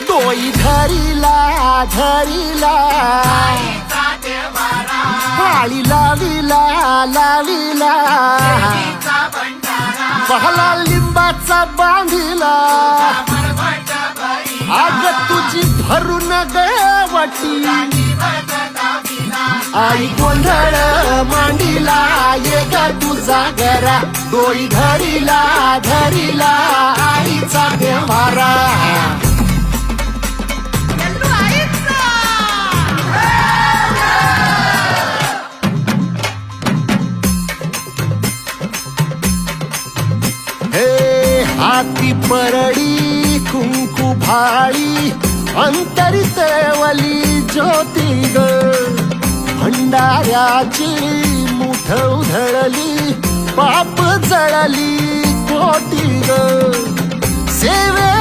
डोई धरीला धरीला पाळी लावीला लावीला पहला लिंबाचा बांधिला आग तुझी भरून गवटी आई गोंधळ मांडीला ये ग तुझा घरा डोई धरीला धरीला आईचा देवारा हाती परडी कुंकू भाळी अंतरितवली ज्योती ग भंडाऱ्याची मुठ उधळली पाप जळली कोटी ग सेवे